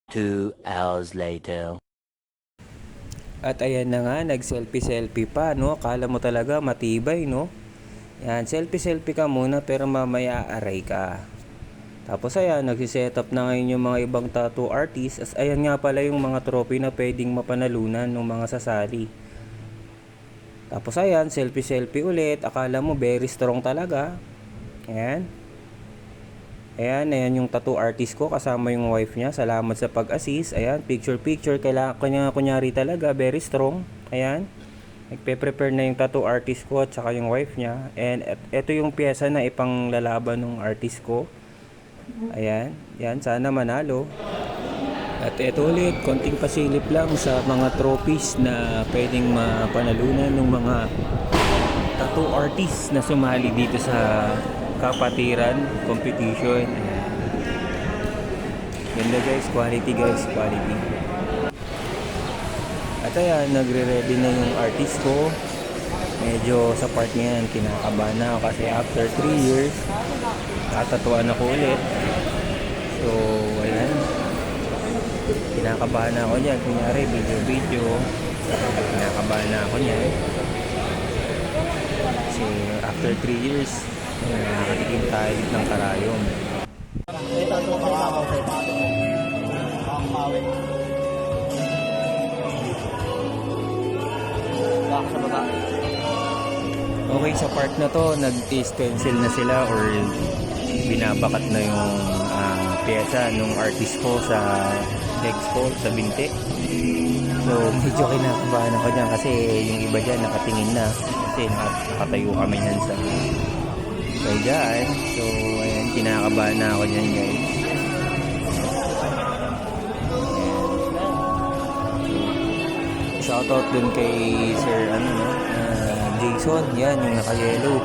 2 hours later. At ayan na nga, nag-selfie-selfie pa, no? Akala mo talaga matibay, no? Yan, selfie-selfie ka muna pero mamaya aray ka. Tapos ayan, nagsiset up na ngayon yung mga ibang tattoo artists. As ayan nga pala yung mga trophy na pwedeng mapanalunan ng mga sasali. Tapos ayan, selfie-selfie ulit. Akala mo very strong talaga. Ayan. Ayan yung tattoo artist ko kasama yung wife niya. Salamat sa pag-assist. Ayan, picture-picture. Kailangan kunyari talaga, very strong. Ayan. Nagpe-prepare na yung tattoo artist ko at saka yung wife niya. And ito yung pyesa na ipanglalaban ng artist ko. Ayan, yan, sana manalo. At ito ulit, konting pasilip lang sa mga trophies na pwedeng mapanalunan ng mga tattoo artists na sumali dito sa kapatiran competition. Ganda guys, quality guys, quality. At ayan, nagre-ready na yung artist ko. Medyo sa part niyan, kinakabahan na ako kasi after 3 years, tatatuan ako ulit. So, ayan. Kinakabahan na ako dyan. Kunyari, video. Kinakabahan na ako dyan. Kasi after 3 years, nakakatikim tayo ng karayom. Okay, sa part na to, nag-stencil na sila or binabakat na yung pyesa nung artist ko sa legs ko, sa binti. So, medyo kinakabahan ako dyan kasi yung iba dyan nakatingin na kasi nakatayo kami dyan sa dyan. So, ayan, kinakabahan na ako dyan guys. Shoutout dun kay Sir Jason, yan yung naka-yellow.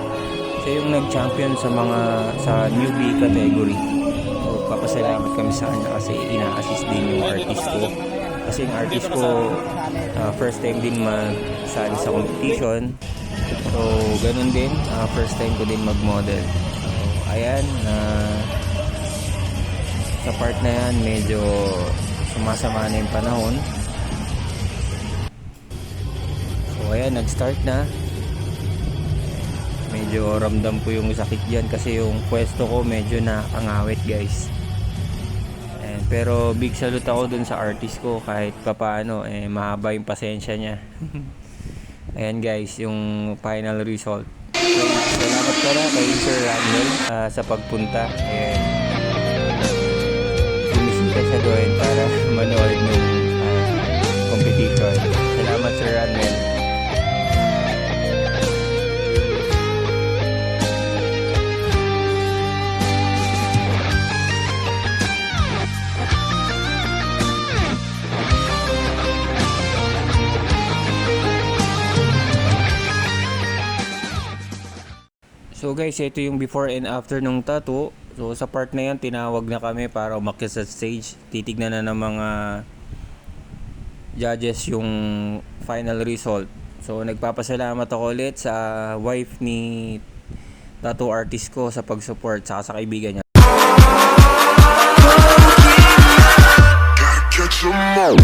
Siya yung nag-champion sa newbie category. So, papasalamat kami sa kanya kasi ina-assist din yung artist ko. Kasi yung artist ko first time din masali sa competition. So, ganun din. First time ko din mag-model. So, ayan. Sa part na yan, medyo sumasama na yung panahon. So, ayan. Nag-start na. Medyo ramdam ko yung sakit dyan kasi yung pwesto ko medyo nakangawit guys. And, pero big salute ako dun sa artist ko kahit papaano mahaba yung pasensya niya. Ayan guys, yung final result. Salamat pala kay Sir Randall sa pagpunta. Ayan. Bumisita siya doon para manood ng competition. Salamat Sir Randall. So guys, ito yung before and after nung tattoo. So sa part na yan, tinawag na kami para umakyat sa stage. Titignan na ng mga judges yung final result. So nagpapasalamat ako ulit sa wife ni tattoo artist ko sa pag-support saka sa kaibigan niya. Gotta catch 'em all.